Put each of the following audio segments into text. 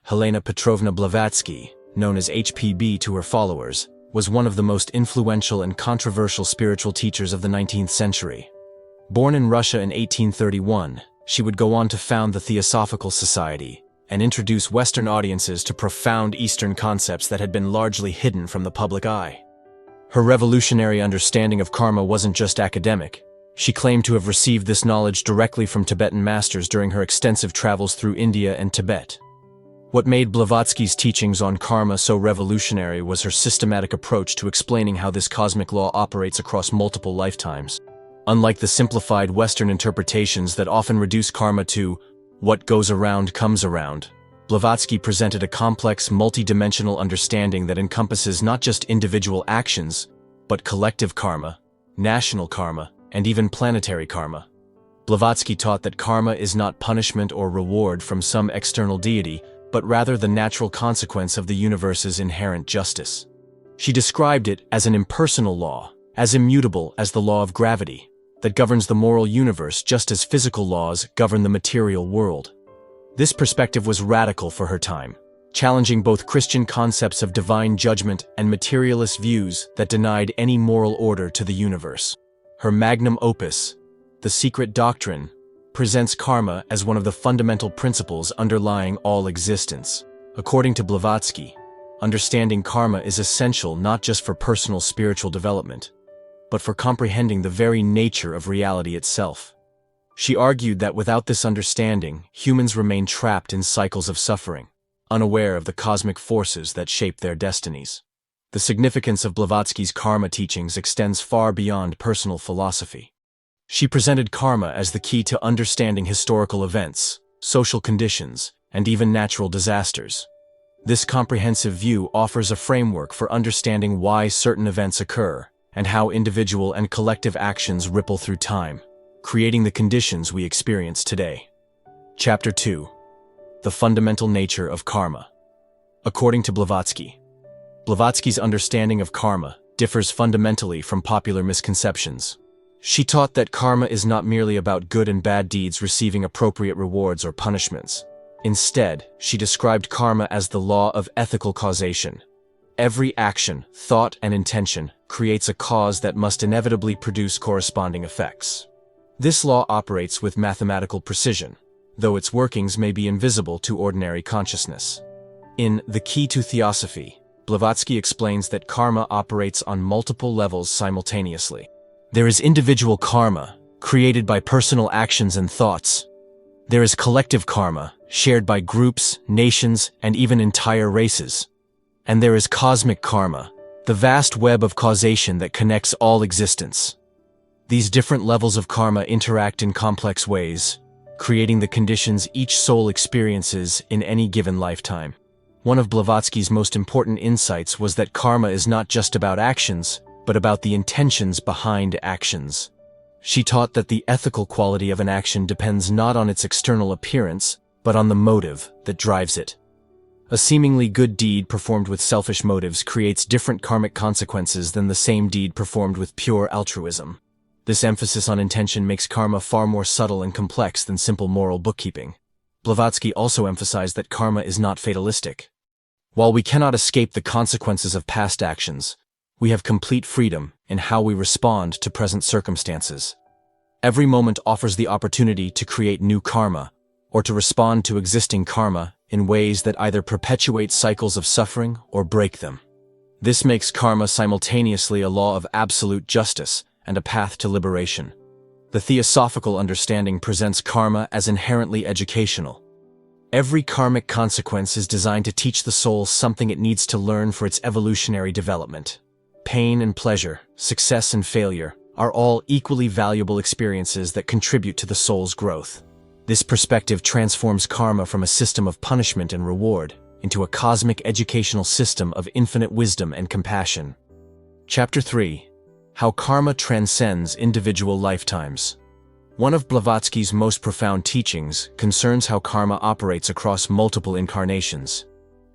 Helena Blavatsky, known as HPB to her followers, was one of the most influential and controversial spiritual teachers of the 19th century. Born in Russia in 1831, she would go on to found the Theosophical Society and introduce Western audiences to profound Eastern concepts that had been largely hidden from the public eye. Her revolutionary understanding of karma wasn't just academic. She claimed to have received this knowledge directly from Tibetan masters during her extensive travels through India and Tibet. What made Blavatsky's teachings on karma so revolutionary was her systematic approach to explaining how this cosmic law operates across multiple lifetimes. Unlike the simplified Western interpretations that often reduce karma to what goes around comes around, Blavatsky presented a complex, multi-dimensional understanding that encompasses not just individual actions, but collective karma, national karma, and even planetary karma. Blavatsky taught that karma is not punishment or reward from some external deity, but rather the natural consequence of the universe's inherent justice. She described it as an impersonal law, as immutable as the law of gravity, that governs the moral universe just as physical laws govern the material world. This perspective was radical for her time, challenging both Christian concepts of divine judgment and materialist views that denied any moral order to the universe. Her magnum opus, The Secret Doctrine, presents karma as one of the fundamental principles underlying all existence. According to Blavatsky, understanding karma is essential not just for personal spiritual development, but for comprehending the very nature of reality itself. She argued that without this understanding, humans remain trapped in cycles of suffering, unaware of the cosmic forces that shape their destinies. The significance of Blavatsky's karma teachings extends far beyond personal philosophy. She presented karma as the key to understanding historical events, social conditions, and even natural disasters. This comprehensive view offers a framework for understanding why certain events occur and how individual and collective actions ripple through time, creating the conditions we experience today. Chapter 2. The Fundamental Nature of Karma. According to Blavatsky, Blavatsky's understanding of karma differs fundamentally from popular misconceptions. She taught that karma is not merely about good and bad deeds receiving appropriate rewards or punishments. Instead, she described karma as the law of ethical causation. Every action, thought, and intention creates a cause that must inevitably produce corresponding effects. This law operates with mathematical precision, though its workings may be invisible to ordinary consciousness. In The Key to Theosophy, Blavatsky explains that karma operates on multiple levels simultaneously. There is individual karma, created by personal actions and thoughts. There is collective karma, shared by groups, nations, and even entire races. And there is cosmic karma, the vast web of causation that connects all existence. These different levels of karma interact in complex ways, creating the conditions each soul experiences in any given lifetime. One of Blavatsky's most important insights was that karma is not just about actions, but about the intentions behind actions. She taught that the ethical quality of an action depends not on its external appearance, but on the motive that drives it. A seemingly good deed performed with selfish motives creates different karmic consequences than the same deed performed with pure altruism. This emphasis on intention makes karma far more subtle and complex than simple moral bookkeeping. Blavatsky also emphasized that karma is not fatalistic. While we cannot escape the consequences of past actions, we have complete freedom in how we respond to present circumstances. Every moment offers the opportunity to create new karma, or to respond to existing karma in ways that either perpetuate cycles of suffering or break them. This makes karma simultaneously a law of absolute justice and a path to liberation. The Theosophical understanding presents karma as inherently educational. Every karmic consequence is designed to teach the soul something it needs to learn for its evolutionary development. Pain and pleasure, success and failure, are all equally valuable experiences that contribute to the soul's growth. This perspective transforms karma from a system of punishment and reward into a cosmic educational system of infinite wisdom and compassion. Chapter 3. How Karma Transcends Individual Lifetimes. One of Blavatsky's most profound teachings concerns how karma operates across multiple incarnations.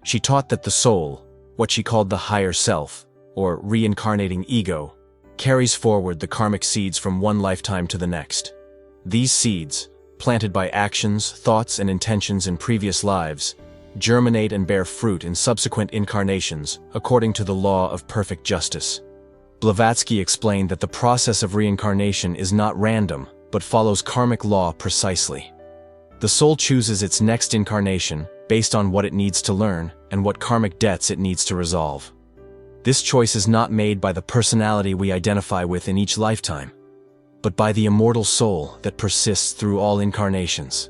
She taught that the soul, what she called the higher self, or reincarnating ego, carries forward the karmic seeds from one lifetime to the next. These seeds, planted by actions, thoughts, and intentions in previous lives, germinate and bear fruit in subsequent incarnations according to the law of perfect justice. Blavatsky explained that the process of reincarnation is not random, but follows karmic law precisely. The soul chooses its next incarnation based on what it needs to learn and what karmic debts it needs to resolve. This choice is not made by the personality we identify with in each lifetime, but by the immortal soul that persists through all incarnations.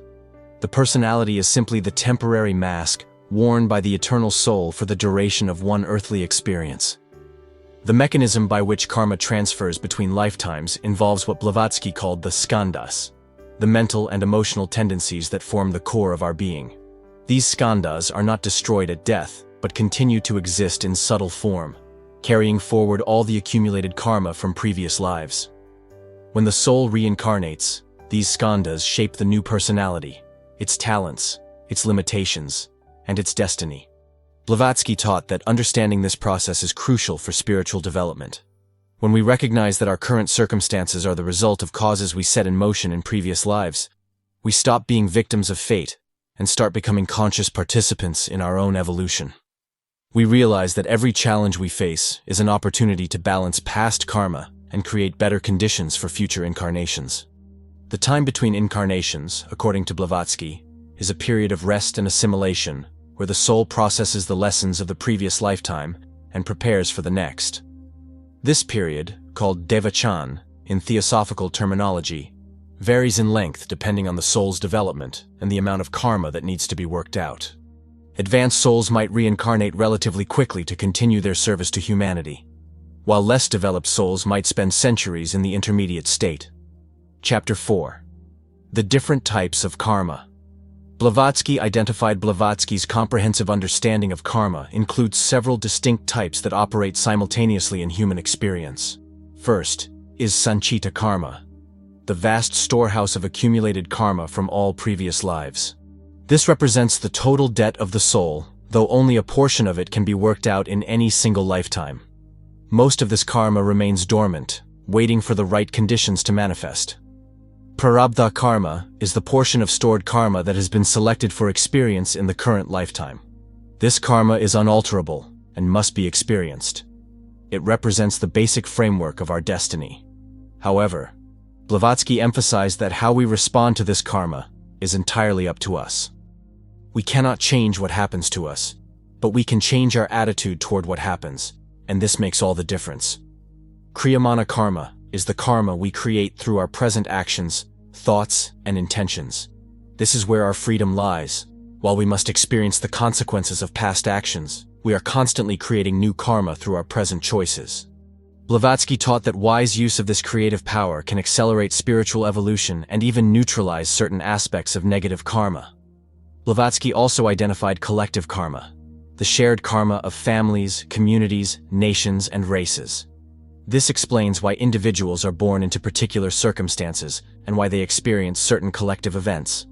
The personality is simply the temporary mask worn by the eternal soul for the duration of one earthly experience. The mechanism by which karma transfers between lifetimes involves what Blavatsky called the skandhas, the mental and emotional tendencies that form the core of our being. These skandhas are not destroyed at death, but continue to exist in subtle form, carrying forward all the accumulated karma from previous lives. When the soul reincarnates, these skandhas shape the new personality, its talents, its limitations, and its destiny. Blavatsky taught that understanding this process is crucial for spiritual development. When we recognize that our current circumstances are the result of causes we set in motion in previous lives, we stop being victims of fate and start becoming conscious participants in our own evolution. We realize that every challenge we face is an opportunity to balance past karma and create better conditions for future incarnations. The time between incarnations, according to Blavatsky, is a period of rest and assimilation where the soul processes the lessons of the previous lifetime and prepares for the next. This period, called devachan in theosophical terminology, varies in length depending on the soul's development and the amount of karma that needs to be worked out. Advanced souls might reincarnate relatively quickly to continue their service to humanity, while less developed souls might spend centuries in the intermediate state. Chapter 4. The different types of karma. Blavatsky identified Blavatsky's comprehensive understanding of karma includes several distinct types that operate simultaneously in human experience. First is sanchita karma, the vast storehouse of accumulated karma from all previous lives. This represents the total debt of the soul, though only a portion of it can be worked out in any single lifetime. Most of this karma remains dormant, waiting for the right conditions to manifest. Prarabdha karma is the portion of stored karma that has been selected for experience in the current lifetime. This karma is unalterable and must be experienced. It represents the basic framework of our destiny. However, Blavatsky emphasized that how we respond to this karma is entirely up to us. We cannot change what happens to us, but we can change our attitude toward what happens, and this makes all the difference. Kriyamana karma is the karma we create through our present actions, thoughts, and intentions. This is where our freedom lies. While we must experience the consequences of past actions, we are constantly creating new karma through our present choices. Blavatsky taught that wise use of this creative power can accelerate spiritual evolution and even neutralize certain aspects of negative karma. Blavatsky also identified collective karma, the shared karma of families, communities, nations, and races. This explains why individuals are born into particular circumstances and why they experience certain collective events.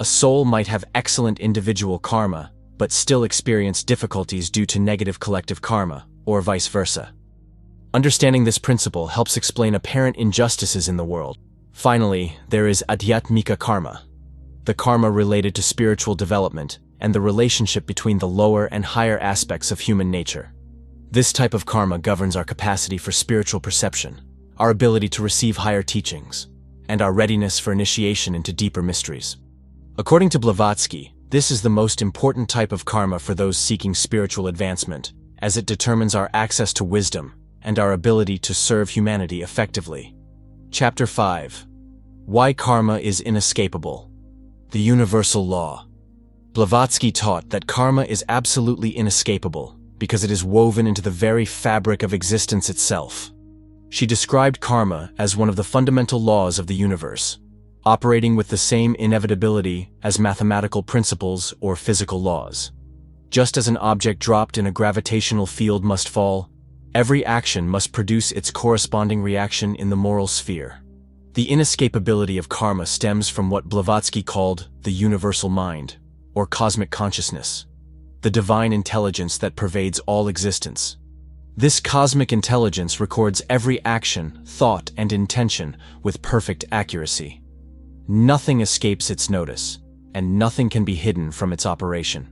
A soul might have excellent individual karma, but still experience difficulties due to negative collective karma, or vice versa. Understanding this principle helps explain apparent injustices in the world. Finally, there is adhyatmika karma, the karma related to spiritual development and the relationship between the lower and higher aspects of human nature. This type of karma governs our capacity for spiritual perception, our ability to receive higher teachings, and our readiness for initiation into deeper mysteries. According to Blavatsky, this is the most important type of karma for those seeking spiritual advancement, as it determines our access to wisdom and our ability to serve humanity effectively. Chapter 5. Why karma is inescapable. The universal law. Blavatsky taught that karma is absolutely inescapable because it is woven into the very fabric of existence itself. She described karma as one of the fundamental laws of the universe, operating with the same inevitability as mathematical principles or physical laws. Just as an object dropped in a gravitational field must fall, every action must produce its corresponding reaction in the moral sphere. The inescapability of karma stems from what Blavatsky called the universal mind, or cosmic consciousness, the divine intelligence that pervades all existence. This cosmic intelligence records every action, thought, and intention with perfect accuracy. Nothing escapes its notice, and nothing can be hidden from its operation.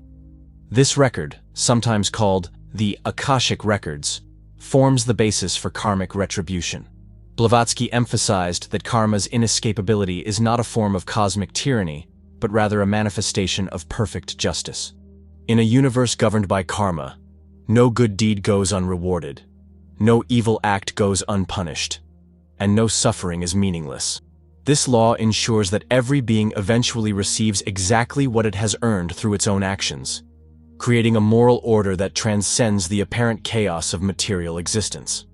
This record, sometimes called the Akashic Records, forms the basis for karmic retribution. Blavatsky emphasized that karma's inescapability is not a form of cosmic tyranny, but rather a manifestation of perfect justice. In a universe governed by karma, no good deed goes unrewarded, no evil act goes unpunished, and no suffering is meaningless. This law ensures that every being eventually receives exactly what it has earned through its own actions, creating a moral order that transcends the apparent chaos of material existence.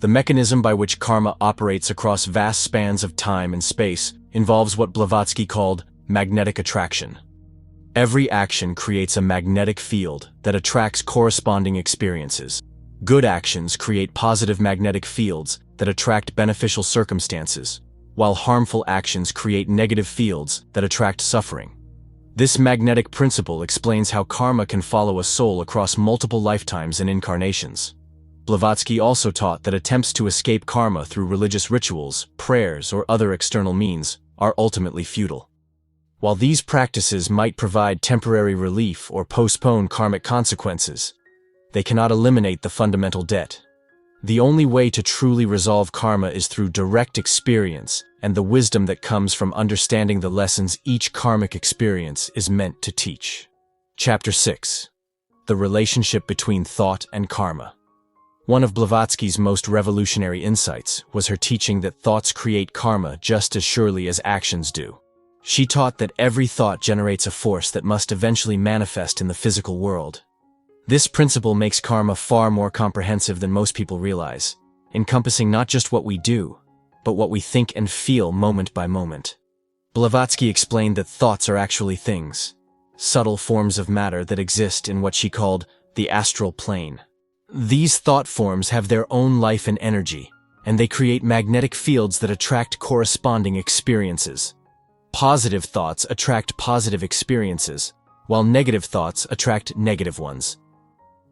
The mechanism by which karma operates across vast spans of time and space involves what Blavatsky called magnetic attraction. Every action creates a magnetic field that attracts corresponding experiences. Good actions create positive magnetic fields that attract beneficial circumstances, while harmful actions create negative fields that attract suffering. This magnetic principle explains how karma can follow a soul across multiple lifetimes and incarnations. Blavatsky also taught that attempts to escape karma through religious rituals, prayers, or other external means are ultimately futile. While these practices might provide temporary relief or postpone karmic consequences, they cannot eliminate the fundamental debt. The only way to truly resolve karma is through direct experience and the wisdom that comes from understanding the lessons each karmic experience is meant to teach. Chapter 6. The Relationship Between Thought and Karma. One of Blavatsky's most revolutionary insights was her teaching that thoughts create karma just as surely as actions do. She taught that every thought generates a force that must eventually manifest in the physical world. This principle makes karma far more comprehensive than most people realize, encompassing not just what we do, but what we think and feel moment by moment. Blavatsky explained that thoughts are actually things, subtle forms of matter that exist in what she called the astral plane. These thought forms have their own life and energy, and they create magnetic fields that attract corresponding experiences. Positive thoughts attract positive experiences, while negative thoughts attract negative ones.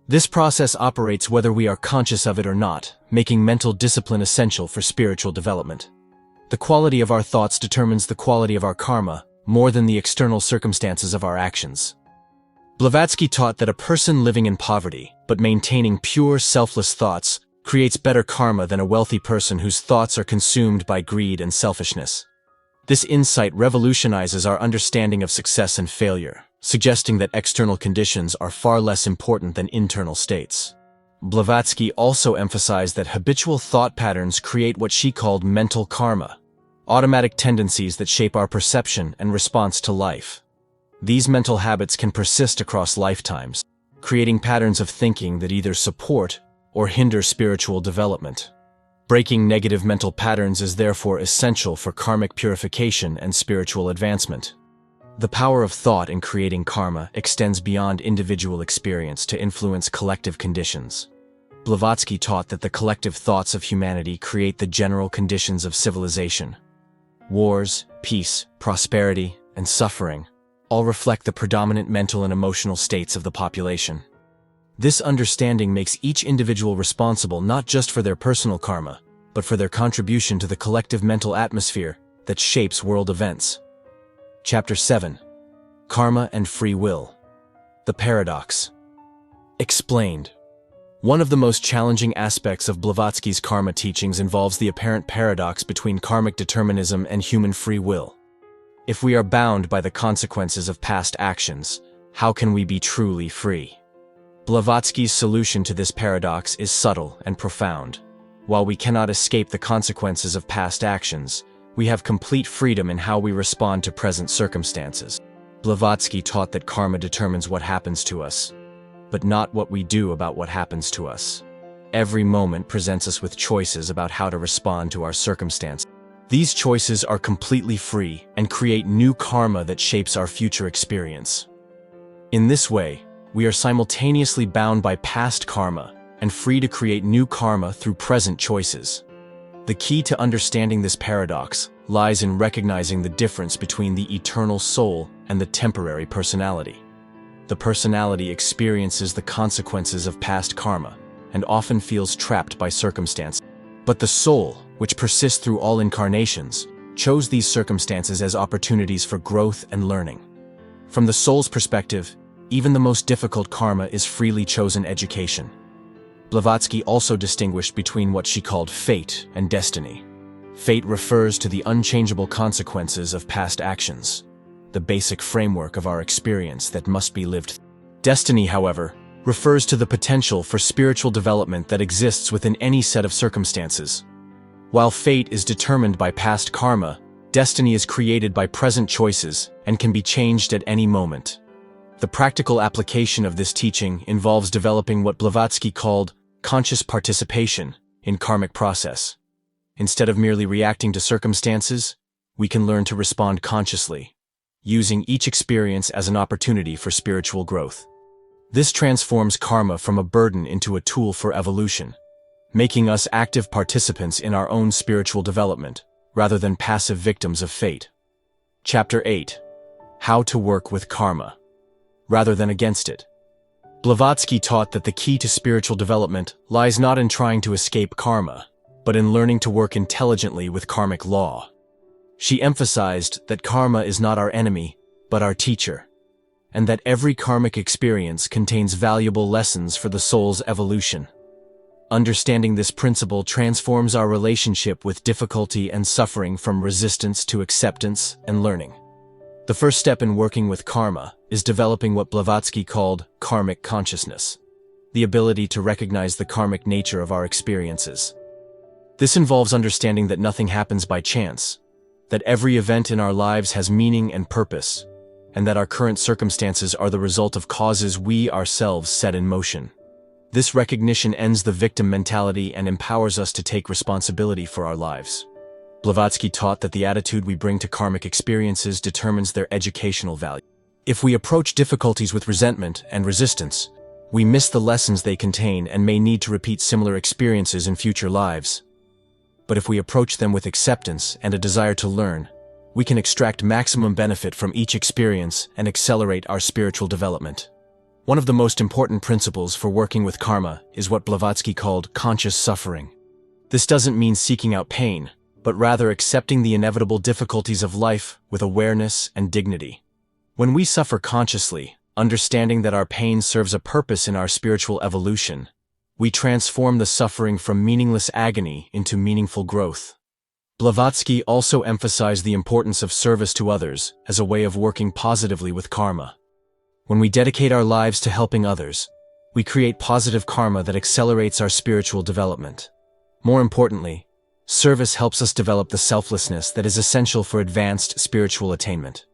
This process operates whether we are conscious of it or not, making mental discipline essential for spiritual development. The quality of our thoughts determines the quality of our karma, more than the external circumstances of our actions. Blavatsky taught that a person living in poverty, but maintaining pure, selfless thoughts, creates better karma than a wealthy person whose thoughts are consumed by greed and selfishness. This insight revolutionizes our understanding of success and failure, suggesting that external conditions are far less important than internal states. Blavatsky also emphasized that habitual thought patterns create what she called mental karma, automatic tendencies that shape our perception and response to life. These mental habits can persist across lifetimes, creating patterns of thinking that either support or hinder spiritual development. Breaking negative mental patterns is therefore essential for karmic purification and spiritual advancement. The power of thought in creating karma extends beyond individual experience to influence collective conditions. Blavatsky taught that the collective thoughts of humanity create the general conditions of civilization. Wars, peace, prosperity, and suffering all reflect the predominant mental and emotional states of the population. This understanding makes each individual responsible not just for their personal karma, but for their contribution to the collective mental atmosphere that shapes world events. Chapter 7. Karma and Free Will. The Paradox. Explained. One of the most challenging aspects of Blavatsky's karma teachings involves the apparent paradox between karmic determinism and human free will. If we are bound by the consequences of past actions, how can we be truly free? Blavatsky's solution to this paradox is subtle and profound. While we cannot escape the consequences of past actions, we have complete freedom in how we respond to present circumstances. Blavatsky taught that karma determines what happens to us, but not what we do about what happens to us. Every moment presents us with choices about how to respond to our circumstance. These choices are completely free and create new karma that shapes our future experience. In this way, we are simultaneously bound by past karma and free to create new karma through present choices. The key to understanding this paradox lies in recognizing the difference between the eternal soul and the temporary personality. The personality experiences the consequences of past karma and often feels trapped by circumstance. But the soul, which persists through all incarnations, chose these circumstances as opportunities for growth and learning. From the soul's perspective, Even the most difficult karma is freely chosen education. Blavatsky also distinguished between what she called fate and destiny. Fate refers to the unchangeable consequences of past actions, the basic framework of our experience that must be lived. Destiny, however, refers to the potential for spiritual development that exists within any set of circumstances. While fate is determined by past karma, destiny is created by present choices and can be changed at any moment. The practical application of this teaching involves developing what Blavatsky called conscious participation in karmic process. Instead of merely reacting to circumstances, we can learn to respond consciously, using each experience as an opportunity for spiritual growth. This transforms karma from a burden into a tool for evolution, making us active participants in our own spiritual development, rather than passive victims of fate. Chapter 8. How to work with karma, rather than against it. Blavatsky taught that the key to spiritual development lies not in trying to escape karma, but in learning to work intelligently with karmic law. She emphasized that karma is not our enemy, but our teacher, and that every karmic experience contains valuable lessons for the soul's evolution. Understanding this principle transforms our relationship with difficulty and suffering from resistance to acceptance and learning. The first step in working with karma is developing what Blavatsky called karmic consciousness, the ability to recognize the karmic nature of our experiences. This involves understanding that nothing happens by chance, that every event in our lives has meaning and purpose, and that our current circumstances are the result of causes we ourselves set in motion. This recognition ends the victim mentality and empowers us to take responsibility for our lives. Blavatsky taught that the attitude we bring to karmic experiences determines their educational value. If we approach difficulties with resentment and resistance, we miss the lessons they contain and may need to repeat similar experiences in future lives. But if we approach them with acceptance and a desire to learn, we can extract maximum benefit from each experience and accelerate our spiritual development. One of the most important principles for working with karma is what Blavatsky called conscious suffering. This doesn't mean seeking out pain, but rather accepting the inevitable difficulties of life with awareness and dignity. When we suffer consciously, understanding that our pain serves a purpose in our spiritual evolution, we transform the suffering from meaningless agony into meaningful growth. Blavatsky also emphasized the importance of service to others as a way of working positively with karma. When we dedicate our lives to helping others, we create positive karma that accelerates our spiritual development. More importantly, service helps us develop the selflessness that is essential for advanced spiritual attainment.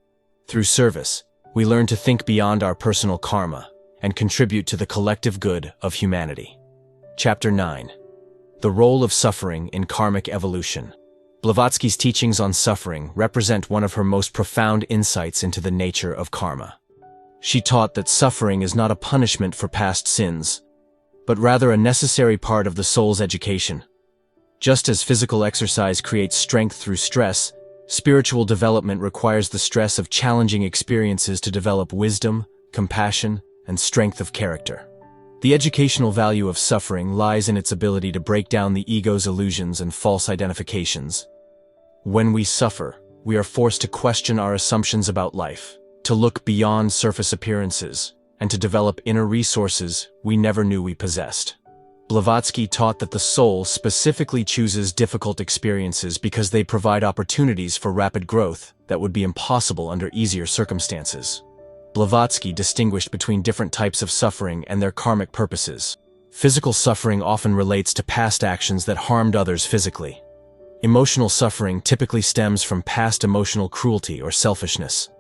Through service, we learn to think beyond our personal karma and contribute to the collective good of humanity. Chapter 9. The Role of Suffering in Karmic Evolution. Blavatsky's teachings on suffering represent one of her most profound insights into the nature of karma. She taught that suffering is not a punishment for past sins, but rather a necessary part of the soul's education. Just as physical exercise creates strength through stress, spiritual development requires the stress of challenging experiences to develop wisdom, compassion, and strength of character. The educational value of suffering lies in its ability to break down the ego's illusions and false identifications. When we suffer, we are forced to question our assumptions about life, to look beyond surface appearances, and to develop inner resources we never knew we possessed. Blavatsky taught that the soul specifically chooses difficult experiences because they provide opportunities for rapid growth that would be impossible under easier circumstances. Blavatsky distinguished between different types of suffering and their karmic purposes. Physical suffering often relates to past actions that harmed others physically. Emotional suffering typically stems from past emotional cruelty or selfishness.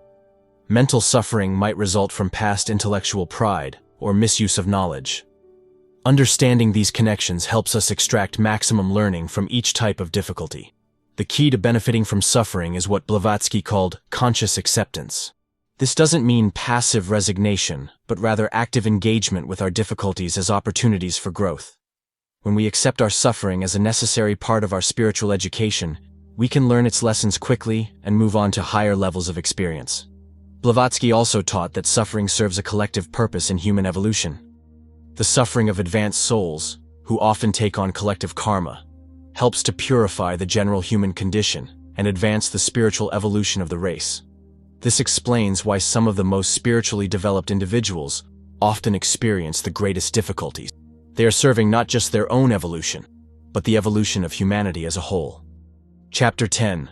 Mental suffering might result from past intellectual pride or misuse of knowledge. Understanding these connections helps us extract maximum learning from each type of difficulty. The key to benefiting from suffering is what Blavatsky called conscious acceptance. This doesn't mean passive resignation, but rather active engagement with our difficulties as opportunities for growth. When we accept our suffering as a necessary part of our spiritual education, we can learn its lessons quickly and move on to higher levels of experience. Blavatsky also taught that suffering serves a collective purpose in human evolution. The suffering of advanced souls, who often take on collective karma, helps to purify the general human condition and advance the spiritual evolution of the race. This explains why some of the most spiritually developed individuals often experience the greatest difficulties. They are serving not just their own evolution, but the evolution of humanity as a whole. Chapter 10.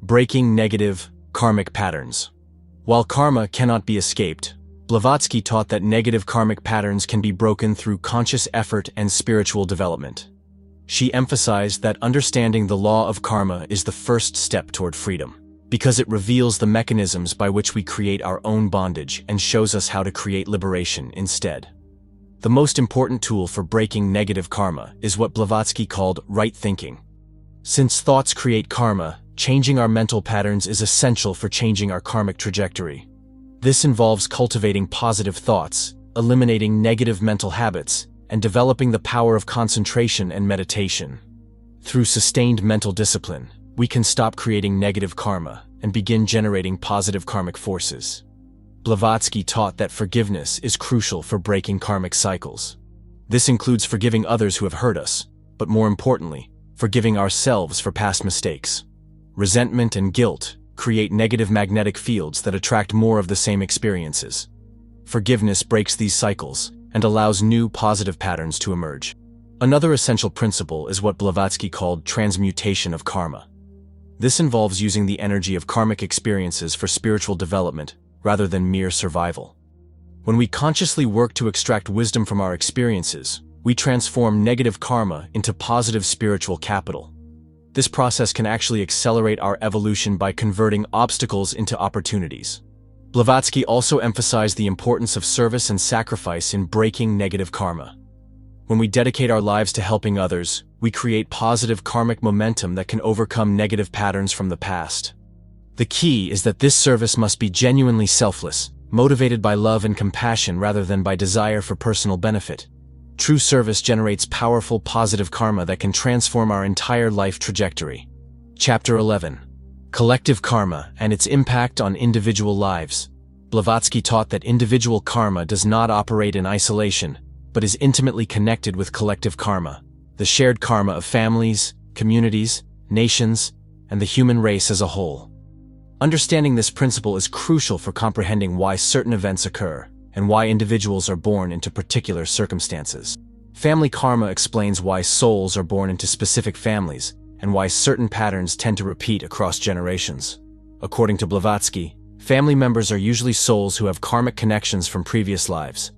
Breaking Negative Karmic Patterns. While karma cannot be escaped, Blavatsky taught that negative karmic patterns can be broken through conscious effort and spiritual development. She emphasized that understanding the law of karma is the first step toward freedom, because it reveals the mechanisms by which we create our own bondage and shows us how to create liberation instead. The most important tool for breaking negative karma is what Blavatsky called right thinking. Since thoughts create karma, changing our mental patterns is essential for changing our karmic trajectory. This involves cultivating positive thoughts, eliminating negative mental habits, and developing the power of concentration and meditation. Through sustained mental discipline, we can stop creating negative karma and begin generating positive karmic forces. Blavatsky taught that forgiveness is crucial for breaking karmic cycles. This includes forgiving others who have hurt us, but more importantly, forgiving ourselves for past mistakes. Resentment and guilt create negative magnetic fields that attract more of the same experiences. Forgiveness breaks these cycles and allows new positive patterns to emerge. Another essential principle is what Blavatsky called transmutation of karma. This involves using the energy of karmic experiences for spiritual development rather than mere survival. When we consciously work to extract wisdom from our experiences, we transform negative karma into positive spiritual capital. This process can actually accelerate our evolution by converting obstacles into opportunities. Blavatsky also emphasized the importance of service and sacrifice in breaking negative karma. When we dedicate our lives to helping others, we create positive karmic momentum that can overcome negative patterns from the past. The key is that this service must be genuinely selfless, motivated by love and compassion rather than by desire for personal benefit. True service generates powerful positive karma that can transform our entire life trajectory. Chapter 11. Collective Karma and its Impact on Individual Lives. Blavatsky taught that individual karma does not operate in isolation, but is intimately connected with collective karma, the shared karma of families, communities, nations, and the human race as a whole. Understanding this principle is crucial for comprehending why certain events occur and why individuals are born into particular circumstances. Family karma explains why souls are born into specific families and why certain patterns tend to repeat across generations. According to Blavatsky, family members are usually souls who have karmic connections from previous lives,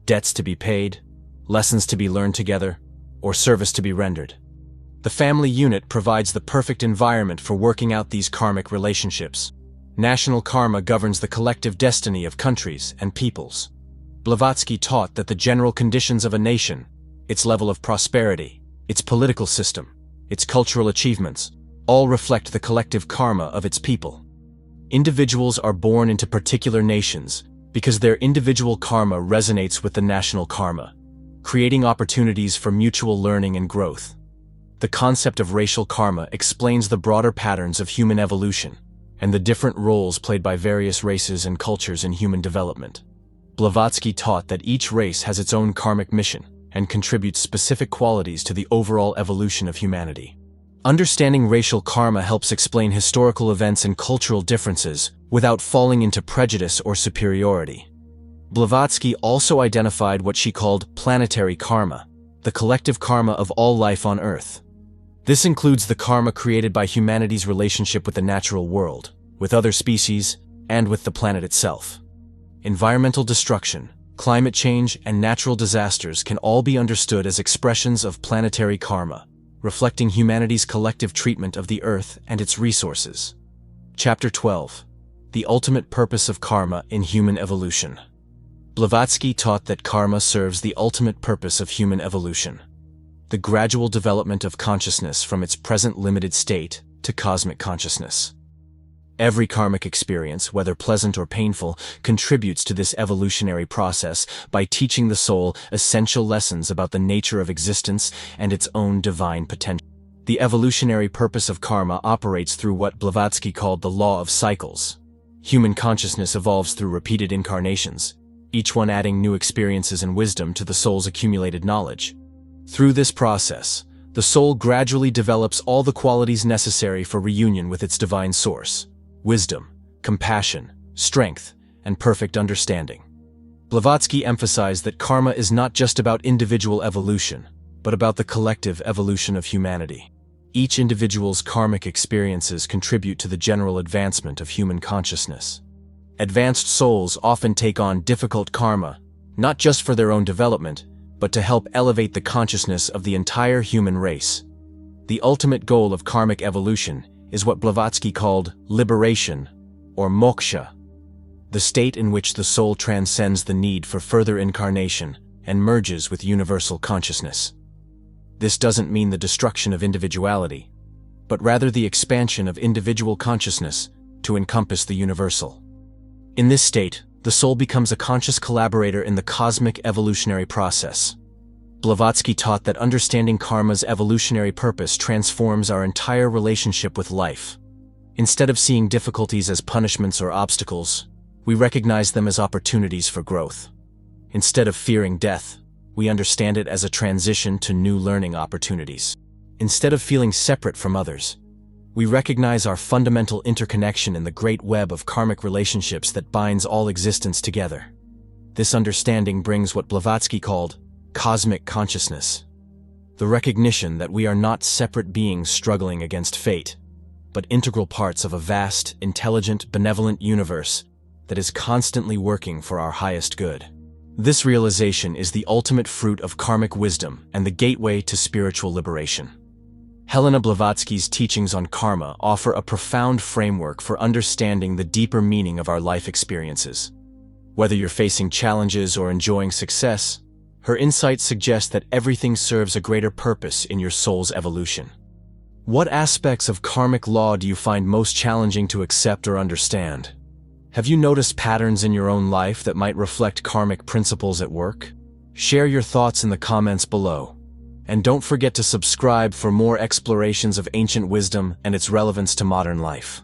debts to be paid, lessons to be learned together, or service to be rendered. The family unit provides the perfect environment for working out these karmic relationships. National karma governs the collective destiny of countries and peoples. Blavatsky taught that the general conditions of a nation, its level of prosperity, its political system, its cultural achievements, all reflect the collective karma of its people. Individuals are born into particular nations because their individual karma resonates with the national karma, creating opportunities for mutual learning and growth. The concept of racial karma explains the broader patterns of human evolution and the different roles played by various races and cultures in human development. Blavatsky taught that each race has its own karmic mission and contributes specific qualities to the overall evolution of humanity. Understanding racial karma helps explain historical events and cultural differences without falling into prejudice or superiority. Blavatsky also identified what she called planetary karma, the collective karma of all life on Earth. This includes the karma created by humanity's relationship with the natural world, with other species, and with the planet itself. Environmental destruction, climate change, and natural disasters can all be understood as expressions of planetary karma, reflecting humanity's collective treatment of the Earth and its resources. Chapter 12. The Ultimate Purpose of Karma in Human Evolution. Blavatsky taught that karma serves the ultimate purpose of human evolution: the gradual development of consciousness from its present limited state to cosmic consciousness. Every karmic experience, whether pleasant or painful, contributes to this evolutionary process by teaching the soul essential lessons about the nature of existence and its own divine potential. The evolutionary purpose of karma operates through what Blavatsky called the law of cycles. Human consciousness evolves through repeated incarnations, each one adding new experiences and wisdom to the soul's accumulated knowledge. Through this process, the soul gradually develops all the qualities necessary for reunion with its divine source: wisdom, compassion, strength, and perfect understanding. Blavatsky emphasized that karma is not just about individual evolution, but about the collective evolution of humanity. Each individual's karmic experiences contribute to the general advancement of human consciousness. Advanced souls often take on difficult karma, not just for their own development, but to help elevate the consciousness of the entire human race. The ultimate goal of karmic evolution is what Blavatsky called liberation, or moksha, the state in which the soul transcends the need for further incarnation and merges with universal consciousness. This doesn't mean the destruction of individuality, but rather the expansion of individual consciousness to encompass the universal. In this state, the soul becomes a conscious collaborator in the cosmic evolutionary process. Blavatsky taught that understanding karma's evolutionary purpose transforms our entire relationship with life. Instead of seeing difficulties as punishments or obstacles, we recognize them as opportunities for growth. Instead of fearing death, we understand it as a transition to new learning opportunities. Instead of feeling separate from others, we recognize our fundamental interconnection in the great web of karmic relationships that binds all existence together. This understanding brings what Blavatsky called cosmic consciousness, the recognition that we are not separate beings struggling against fate, but integral parts of a vast, intelligent, benevolent universe that is constantly working for our highest good. This realization is the ultimate fruit of karmic wisdom and the gateway to spiritual liberation. Helena Blavatsky's teachings on karma offer a profound framework for understanding the deeper meaning of our life experiences. Whether you're facing challenges or enjoying success, her insights suggest that everything serves a greater purpose in your soul's evolution. What aspects of karmic law do you find most challenging to accept or understand? Have you noticed patterns in your own life that might reflect karmic principles at work? Share your thoughts in the comments below. And don't forget to subscribe for more explorations of ancient wisdom and its relevance to modern life.